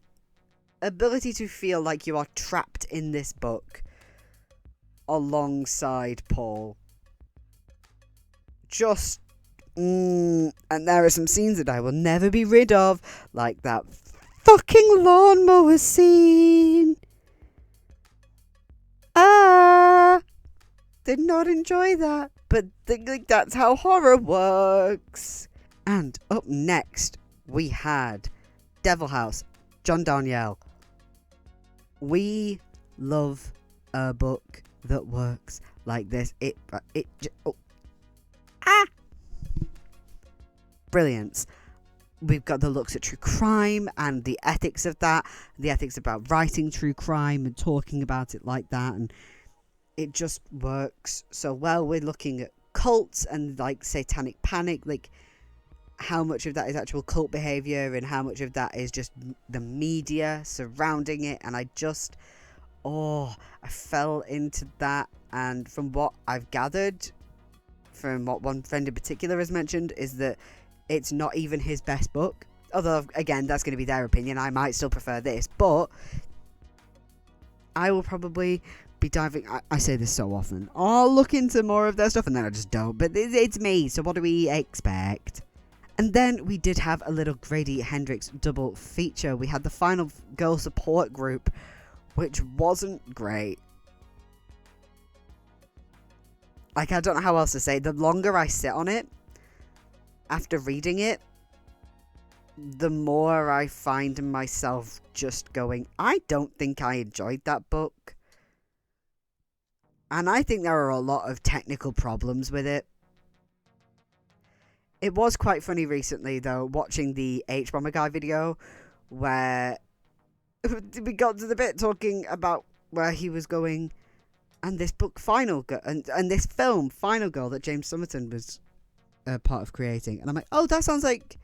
ability to feel like you are trapped in this book alongside Paul, just and there are some scenes that I will never be rid of, like that fucking lawnmower scene. Did not enjoy that, but that's how horror works. And up next, we had Devil House, John Darnielle. We love a book that works like this. Brilliance. We've got the looks at true crime and the ethics of that, the ethics about writing true crime and talking about it like that, and it just works so well. We're looking at cults and like satanic panic, like how much of that is actual cult behavior and how much of that is just the media surrounding it. And I fell into that. And from what I've gathered, from what one friend in particular has mentioned, is that it's not even his best book. Although, again, that's going to be their opinion. I might still prefer this, but I will probably be diving... I say this so often. I'll look into more of their stuff, and then I just don't. But it's me, so what do we expect? And then we did have a little Grady Hendrix double feature. We had the final girl support group, which wasn't great. Like, I don't know how else to say. The longer I sit on it, after reading it, the more I find myself just going, I don't think I enjoyed that book. And I think there are a lot of technical problems with it. It was quite funny recently, though, watching the H-Bomber Guy video, where we got to the bit talking about where he was going, and this book, Final Girl, and this film, Final Girl, that James Somerton was part of creating. And I'm like, oh, that sounds like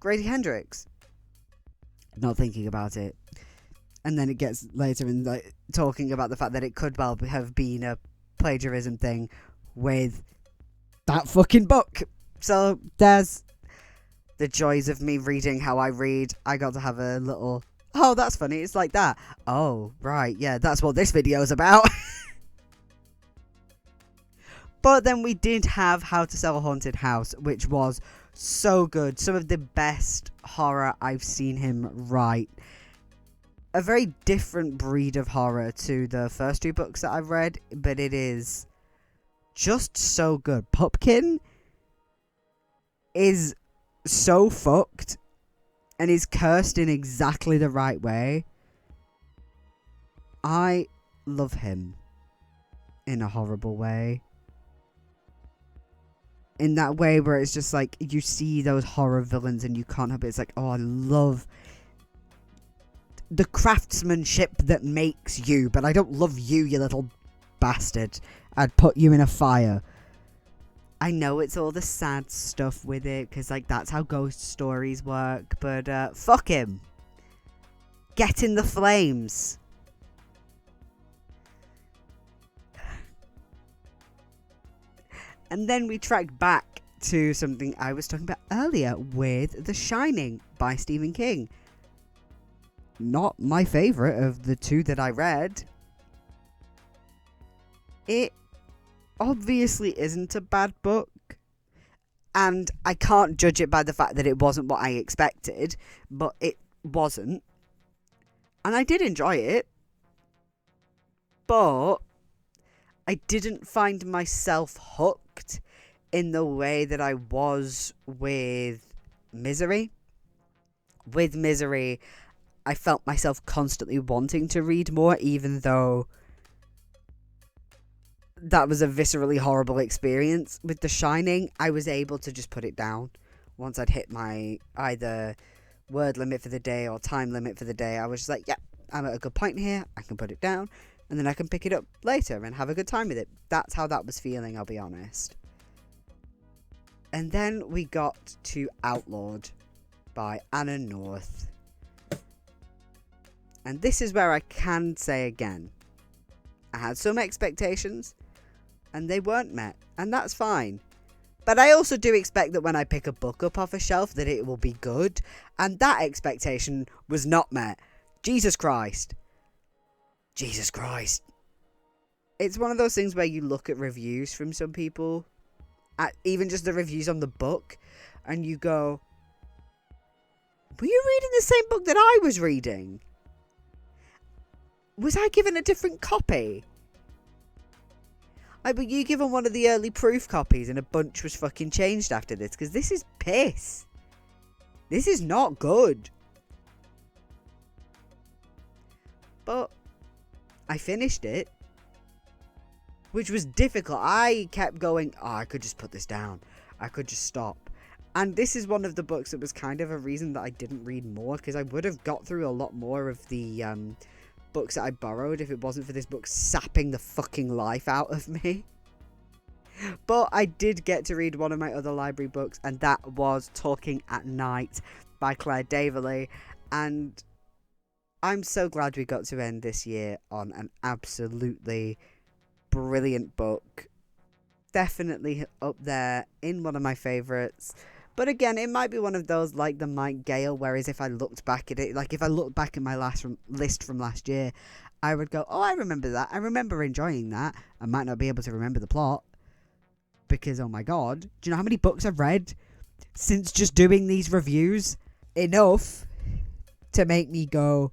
Grady Hendrix. Not thinking about it. And then it gets later in like talking about the fact that it could well have been a plagiarism thing with that fucking book. So there's the joys of me reading how I read. I got to have a little, oh, that's funny. It's like that. Oh, right. Yeah, that's what this video is about. But then we did have How to Sell a Haunted House, which was so good. Some of the best horror I've seen him write. A very different breed of horror to the first two books that I've read, but it is just so good. Pupkin is so fucked, and is cursed in exactly the right way. I love him in a horrible way. In that way where it's just like, you see those horror villains and you can't help it. It's like, oh, I love the craftsmanship that makes you, but I don't love you, you little bastard. I'd put you in a fire. I know it's all the sad stuff with it, because, like, that's how ghost stories work, but, fuck him. Get in the flames. And then we track back to something I was talking about earlier with The Shining by Stephen King. Not my favourite of the two that I read. It obviously isn't a bad book. And I can't judge it by the fact that it wasn't what I expected. But it wasn't. And I did enjoy it. But I didn't find myself hooked in the way that I was with Misery. With Misery, I felt myself constantly wanting to read more, even though that was a viscerally horrible experience. With The Shining, I was able to just put it down. Once I'd hit my either word limit for the day or time limit for the day, I was just like, yeah, I'm at a good point here, I can put it down. And then I can pick it up later and have a good time with it. That's how that was feeling, I'll be honest. And then we got to Outlawed by Anna North. And this is where I can say again, I had some expectations and they weren't met. And that's fine. But I also do expect that when I pick a book up off a shelf that it will be good. And that expectation was not met. Jesus Christ. Jesus Christ. It's one of those things where you look at reviews from some people, at even just the reviews on the book, and you go, were you reading the same book that I was reading? Was I given a different copy? Were you given one of the early proof copies and a bunch was fucking changed after this? Because this is piss. This is not good. But I finished it, which was difficult. I kept going, oh, I could just put this down. I could just stop. And this is one of the books that was kind of a reason that I didn't read more, because I would have got through a lot more of the books that I borrowed if it wasn't for this book sapping the fucking life out of me. But I did get to read one of my other library books, and that was Talking at Night by Claire Daverley. And I'm so glad we got to end this year on an absolutely brilliant book. Definitely up there in one of my favourites. But again, it might be one of those like the Mike Gale, whereas if I looked back at it, like if I looked back at my list from last year, I would go, oh, I remember that. I remember enjoying that. I might not be able to remember the plot. Because, oh my god, do you know how many books I've read since just doing these reviews? Enough to make me go,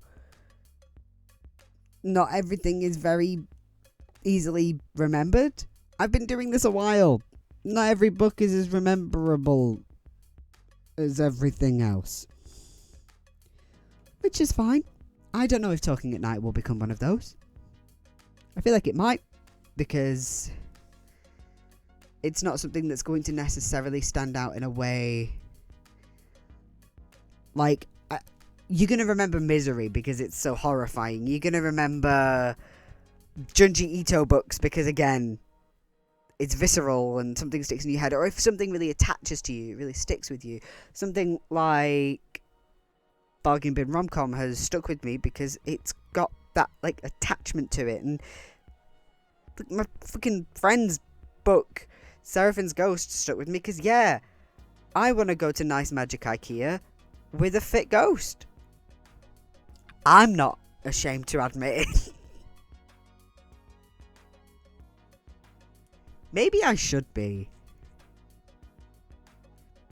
not everything is very easily remembered. I've been doing this a while. Not every book is as rememberable as everything else. Which is fine. I don't know if Talking at Night will become one of those. I feel like it might, because it's not something that's going to necessarily stand out in a way. Like, you're going to remember Misery because it's so horrifying. You're going to remember Junji Ito books because, again, it's visceral and something sticks in your head. Or if something really attaches to you, it really sticks with you. Something like Bargain Bin Romcom has stuck with me because it's got that, like, attachment to it. And my fucking friend's book, Seraphine's Ghost, stuck with me because, yeah, I want to go to Nice Magic IKEA with a fit ghost. I'm not ashamed to admit it. Maybe I should be.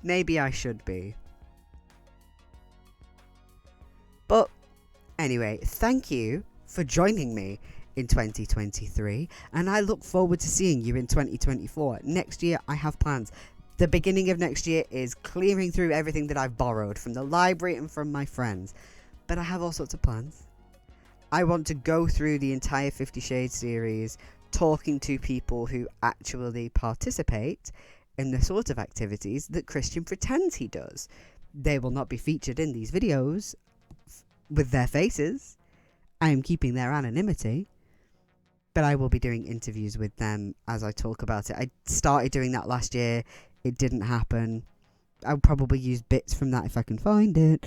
Maybe I should be. But anyway, thank you for joining me in 2023, and I look forward to seeing you in 2024. Next year I have plans. The beginning of next year is clearing through everything that I've borrowed from the library and from my friends. But I have all sorts of plans. I want to go through the entire 50 Shades series, talking to people who actually participate in the sort of activities that Christian pretends he does. They will not be featured in these videos with their faces. I am keeping their anonymity. But I will be doing interviews with them as I talk about it. I started doing that last year. It didn't happen. I'll probably use bits from that if I can find it.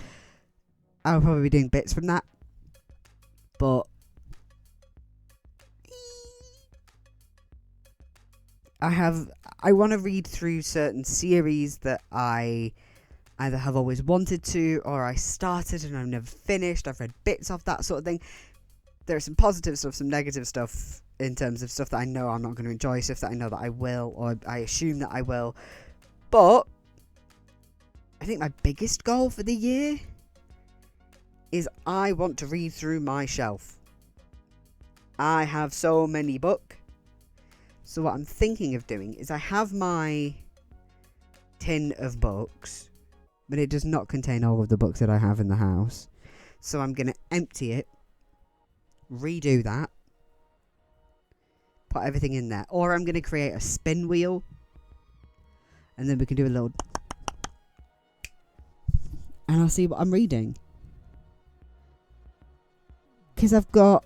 I'll probably be doing bits from that. But I want to read through certain series that I either have always wanted to, or I started and I've never finished. I've read bits of that sort of thing. There's some positive stuff, some negative stuff in terms of stuff that I know I'm not going to enjoy, stuff that I know that I will, or I assume that I will. But I think my biggest goal for the year is I want to read through my shelf. I have so many books. So what I'm thinking of doing is I have my tin of books, but it does not contain all of the books that I have in the house. So I'm going to empty it, redo that, put everything in there. Or I'm going to create a spin wheel, and then we can do a little... and I'll see what I'm reading. Because I've got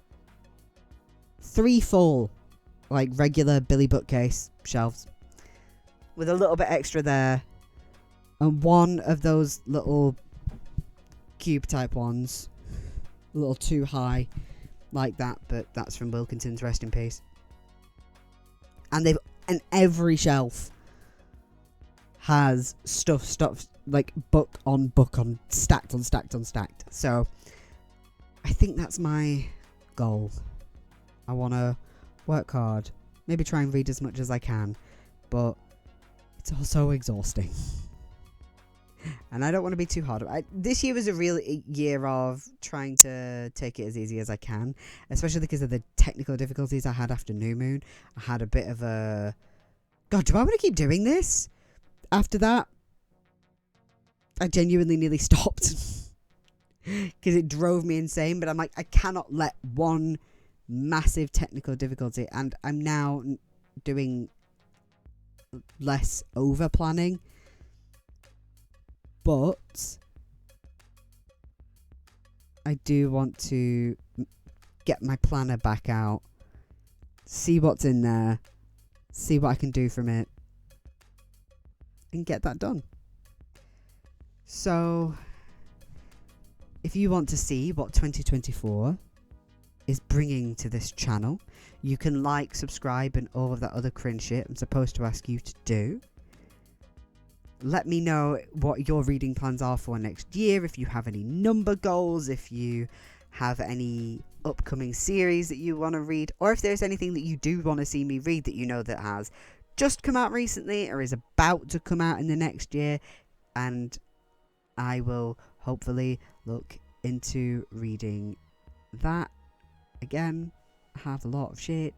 3 full, like, regular Billy bookcase shelves, with a little bit extra there, and 1 of those little cube type ones, a little too high, like that, but that's from Wilkinson's, rest in peace. And every shelf has stuff like book on, stacked on stacked on stacked. So I think that's my goal. I want to work hard, maybe try and read as much as I can, but it's also exhausting. And I don't want to be too hard. This year was a real year of trying to take it as easy as I can, especially because of the technical difficulties I had after New Moon. I had a bit of a... God, do I want to keep doing this? After that, I genuinely nearly stopped. Because it drove me insane. But I'm like, I cannot let one massive technical difficulty... And I'm now doing less over-planning. But I do want to get my planner back out, see what's in there, see what I can do from it, and get that done. So, if you want to see what 2024 is bringing to this channel, you can like, subscribe, and all of that other cringe shit I'm supposed to ask you to do. Let me know what your reading plans are for next year, if you have any number goals, if you have any upcoming series that you want to read, or if there's anything that you do want to see me read that you know that has just come out recently or is about to come out in the next year, and I will hopefully look into reading that. Again, I have a lot of shit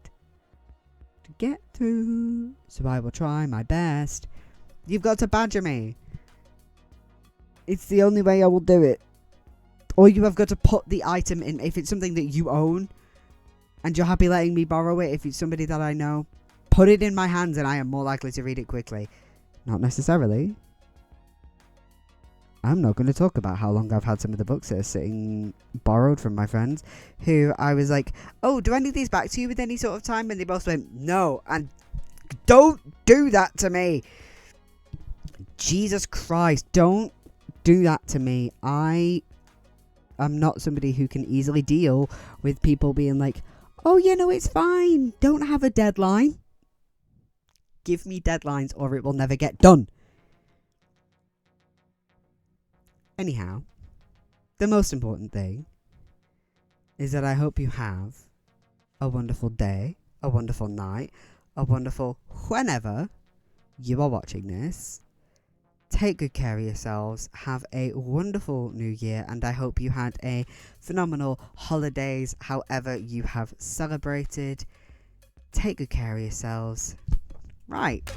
to get through, so I will try my best. You've got to badger me. It's the only way I will do it. Or you have got to put the item in. If it's something that you own and you're happy letting me borrow it, if it's somebody that I know, put it in my hands and I am more likely to read it quickly. Not necessarily. I'm not going to talk about how long I've had some of the books that are sitting borrowed from my friends, who I was like, oh, do I need these back to you with any sort of time? And they both went, no. And don't do that to me. Jesus Christ, don't do that to me. I am not somebody who can easily deal with people being like, oh, yeah, no, it's fine. Don't have a deadline. Give me deadlines or it will never get done. Anyhow, the most important thing is that I hope you have a wonderful day, a wonderful night, a wonderful whenever you are watching this. Take good care of yourselves. Have a wonderful new year, and I hope you had a phenomenal holidays, however you have celebrated. Take good care of yourselves. Right.